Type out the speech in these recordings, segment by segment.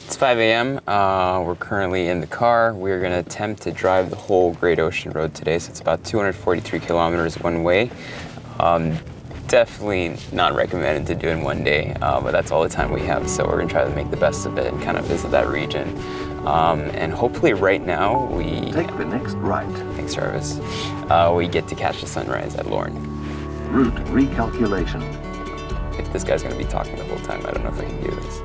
It's 5 a.m. We're currently in the car. We're gonna attempt to drive the whole Great Ocean Road today. So it's about 243 kilometers one way. Definitely not recommended to do in one day, but that's all the time we have. So we're gonna try to make the best of it and kind of visit that region. And hopefully right now we... Take the next right. Thanks, Jarvis. We get to catch the sunrise at Lorne. Route recalculation. If this guy's gonna be talking the whole time, I don't know if I can do this.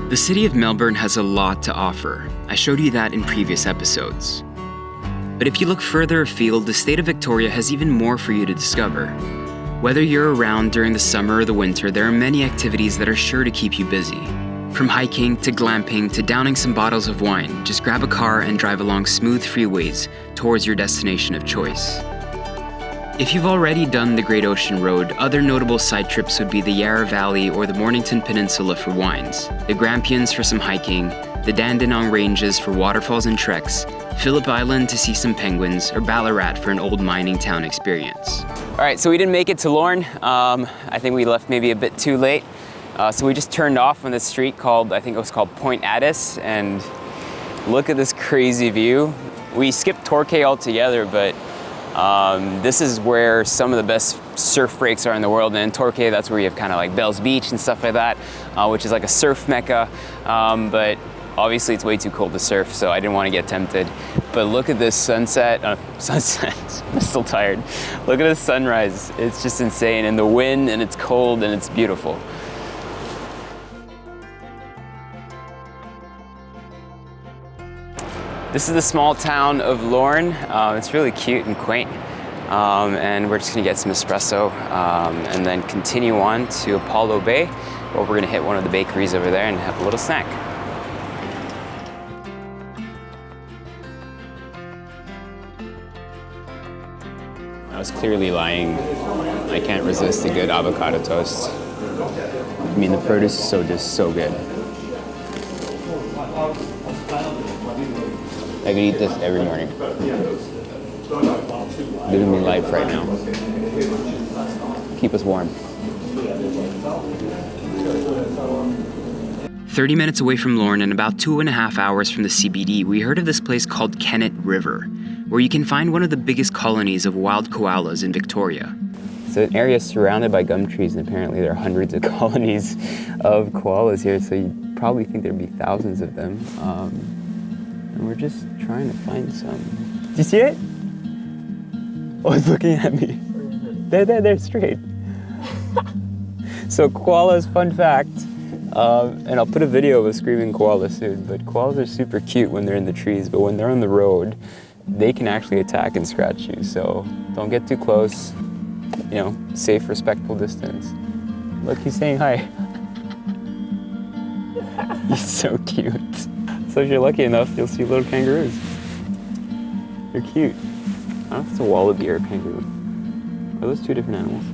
The city of Melbourne has a lot to offer. I showed you that in previous episodes. But if you look further afield, the state of Victoria has even more for you to discover. Whether you're around during the summer or the winter, there are many activities that are sure to keep you busy. From hiking to glamping to downing some bottles of wine, just grab a car and drive along smooth freeways towards your destination of choice. If you've already done the Great Ocean Road, other notable side trips would be the Yarra Valley or the Mornington Peninsula for wines, the Grampians for some hiking, the Dandenong Ranges for waterfalls and treks, Phillip Island to see some penguins, or Ballarat for an old mining town experience. All right, so we didn't make it to Lorne. I think we left maybe a bit too late. So we just turned off on this street called, I think it was called Point Addis, and look at this crazy view. We skipped Torquay altogether, but this is where some of the best surf breaks are in the world. And in Torquay, that's where you have kind of like Bell's Beach and stuff like that, which is like a surf mecca. But obviously it's way too cold to surf, so I didn't want to get tempted. But look at this sunset, I'm still tired. Look at this sunrise, it's just insane. And the wind, and it's cold, and it's beautiful. This is the small town of Lorne. It's really cute and quaint. And we're just gonna get some espresso and then continue on to Apollo Bay, where we're gonna hit one of the bakeries over there and have a little snack. I was clearly lying. I can't resist a good avocado toast. I mean, the produce is just so good. I could eat this every morning. Living me life right now. Keep us warm. 30 minutes away from Lorne and about 2.5 hours from the CBD, we heard of this place called Kenan River, where you can find one of the biggest colonies of wild koalas in Victoria. It's an area surrounded by gum trees, and apparently there are hundreds of colonies of koalas here, so you'd probably think there'd be thousands of them. And we're just trying to find some. Do you see it? Oh, it's looking at me. They're straight. So koalas, fun fact, and I'll put a video of a screaming koala soon, but koalas are super cute when they're in the trees, but when they're on the road, they can actually attack and scratch you. So don't get too close, you know, safe, respectful distance. Look, he's saying hi. He's so cute. So if you're lucky enough, you'll see little kangaroos. They're cute. I don't know if it's a wallaby or a kangaroo. Are those two different animals?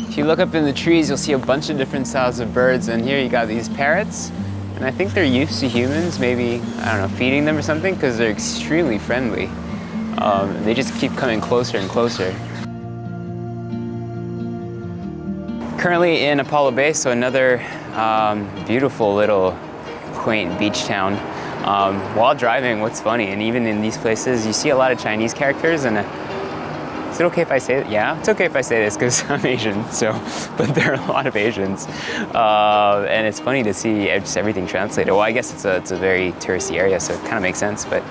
If you look up in the trees, you'll see a bunch of different styles of birds, and here you got these parrots, and I think they're used to humans, maybe, I don't know, feeding them or something, because they're extremely friendly. They just keep coming closer and closer. Currently in Apollo Bay, so another beautiful little quaint beach town. While driving, what's funny, and even in these places, you see a lot of Chinese characters, and is it okay if I say that? Yeah, it's okay if I say this because I'm Asian, so, but there are a lot of Asians. And it's funny to see just everything translated. Well, I guess it's a very touristy area, so it kind of makes sense, but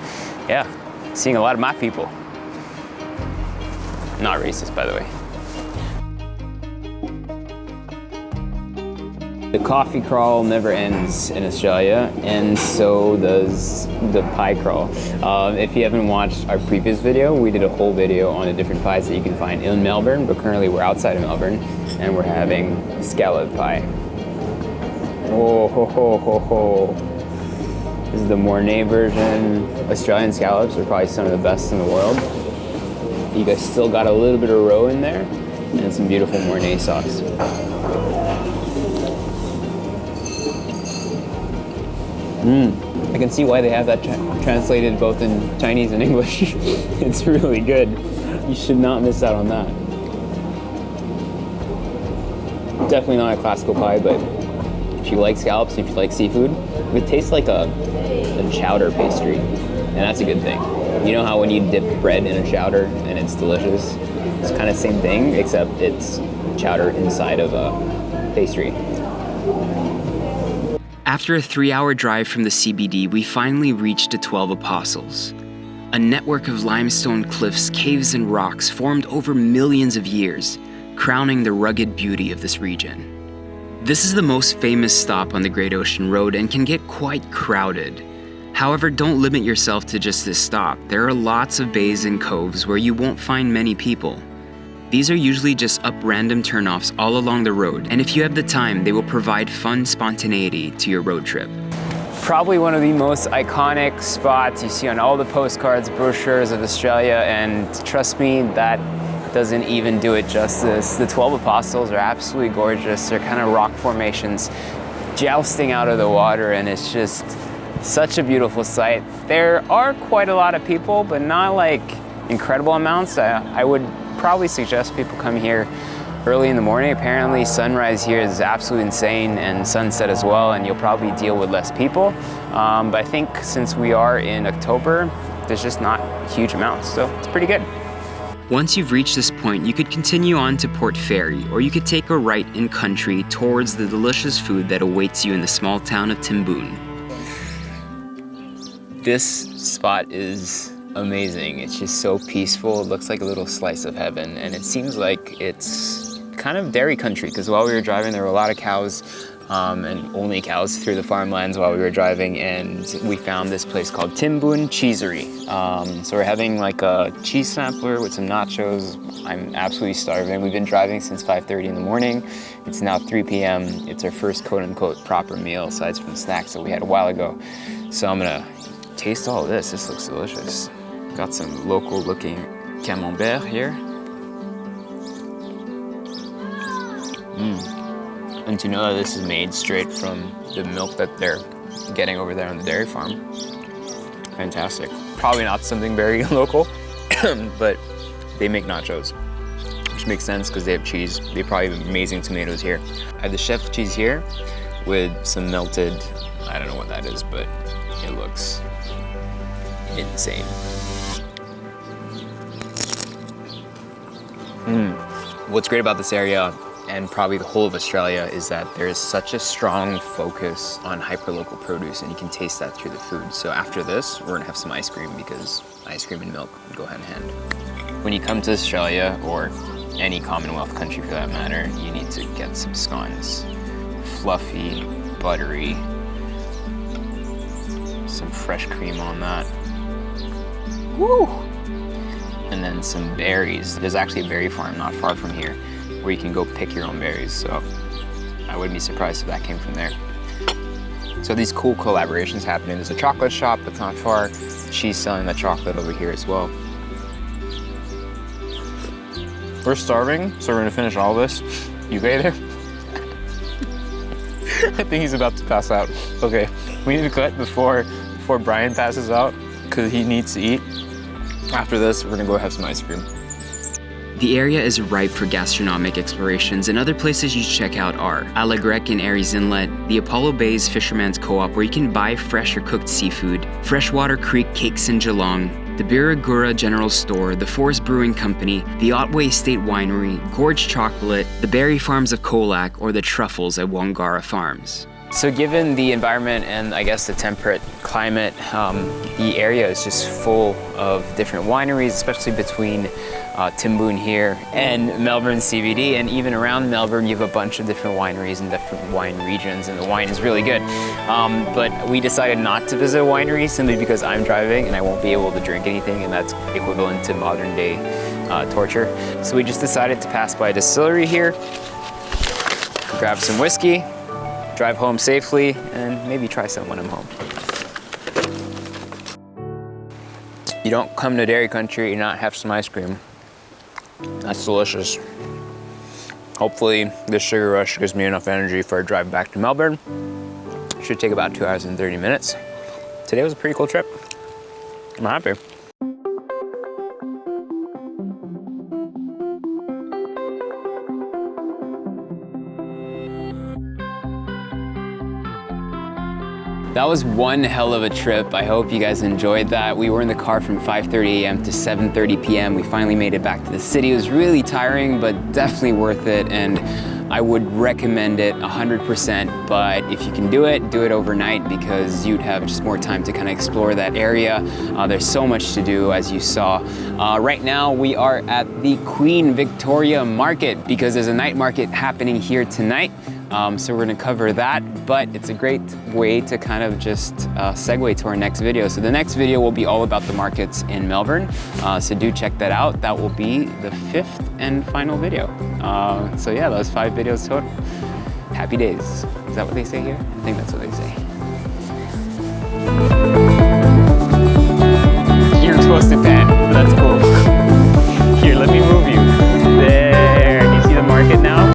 yeah, seeing a lot of my people. Not racist, by the way. The coffee crawl never ends in Australia, and so does the pie crawl. If you haven't watched our previous video, we did a whole video on the different pies that you can find in Melbourne, but currently we're outside of Melbourne, and we're having scallop pie. Oh, ho, ho, ho, ho. This is the Mornay version. Australian scallops are probably some of the best in the world. You guys still got a little bit of roe in there, and some beautiful Mornay sauce. I can see why they have that translated both in Chinese and English. It's really good. You should not miss out on that. Definitely not a classical pie, but if you like scallops, if you like seafood, it tastes like a chowder pastry, and that's a good thing. You know how when you dip bread in a chowder and it's delicious? It's kind of the same thing, except it's chowder inside of a pastry. After a 3-hour drive from the CBD, we finally reached the 12 Apostles, a network of limestone cliffs, caves, and rocks formed over millions of years, crowning the rugged beauty of this region. This is the most famous stop on the Great Ocean Road and can get quite crowded. However, don't limit yourself to just this stop. There are lots of bays and coves where you won't find many people. These are usually just up random turnoffs all along the road, and if you have the time, they will provide fun spontaneity to your road trip. Probably one of the most iconic spots you see on all the postcards, brochures of Australia, and trust me, that doesn't even do it justice. The 12 Apostles are absolutely gorgeous. They're kind of rock formations jousting out of the water, and it's just such a beautiful sight. There are quite a lot of people, but not like incredible amounts. I would probably suggest people come here early in the morning. Apparently sunrise here is absolutely insane, and sunset as well, and you'll probably deal with less people. But I think since we are in October, there's just not huge amounts, so it's pretty good. Once you've reached this point, you could continue on to Port Fairy, or you could take a right in country towards the delicious food that awaits you in the small town of Timboo. This spot is amazing. It's just so peaceful. It looks like a little slice of heaven, and it seems like it's kind of dairy country, because while we were driving there were a lot of cows, and only cows through the farmlands while we were driving, and we found this place called Timboo Cheesery. So we're having like a cheese sampler with some nachos. I'm absolutely starving. We've been driving since 5:30 in the morning. It's now 3 p.m. It's our first quote-unquote proper meal aside from the snacks that we had a while ago. So I'm gonna taste all of this. This looks delicious. Got some local looking camembert here. And to know that this is made straight from the milk that they're getting over there on the dairy farm. Fantastic. Probably not something very local, but they make nachos, which makes sense because they have cheese. They probably have amazing tomatoes here. I have the chef cheese here with some melted, I don't know what that is, but it looks insane. What's great about this area, and probably the whole of Australia, is that there's such a strong focus on hyperlocal produce, and you can taste that through the food. So after this, we're gonna have some ice cream, because ice cream and milk go hand in hand. When you come to Australia, or any Commonwealth country for that matter, you need to get some scones. Fluffy, buttery, some fresh cream on that. Woo! And then some berries. There's actually a berry farm not far from here where you can go pick your own berries, so I wouldn't be surprised if that came from there. So these cool collaborations happening. There's a chocolate shop that's not far. She's selling the chocolate over here as well. We're starving, so we're gonna finish all this. You okay there? I think he's about to pass out. Okay, we need to cut before Brian passes out, because he needs to eat. After this, we're gonna go have some ice cream. The area is ripe for gastronomic explorations, and other places you should check out are Alagrec in Aries Inlet, the Apollo Bays Fisherman's Co-op where you can buy fresh or cooked seafood, Freshwater Creek Cakes in Geelong, the Birragura General Store, the Forest Brewing Company, the Otway Estate Winery, Gorge Chocolate, the Berry Farms of Colac, or the Truffles at Wangara Farms. So given the environment and I guess the temperate climate, the area is just full of different wineries, especially between Timboo here and Melbourne CBD, and even around Melbourne you have a bunch of different wineries and different wine regions, and the wine is really good. But we decided not to visit a winery simply because I'm driving and I won't be able to drink anything, and that's equivalent to modern day torture. So we just decided to pass by a distillery here, grab some whiskey, drive home safely, and maybe try some when I'm home. You don't come to dairy country and not have some ice cream. That's delicious. Hopefully this sugar rush gives me enough energy for a drive back to Melbourne. Should take about 2 hours and 30 minutes. today was a pretty cool trip. I'm happy. That was one hell of a trip. I hope you guys enjoyed that. We were in the car from 5:30 a.m. to 7:30 p.m. We finally made it back to the city. It was really tiring, but definitely worth it. And I would recommend it 100%, but if you can do it overnight because you'd have just more time to kind of explore that area. There's so much to do, as you saw. Right now, we are at the Queen Victoria Market because there's a night market happening here tonight. So we're gonna cover that, but it's a great way to kind of just segue to our next video. So the next video will be all about the markets in Melbourne. So do check that out. That will be the 5th and final video. So yeah, that was 5 videos total. Happy days. Is that what they say here? I think that's what they say.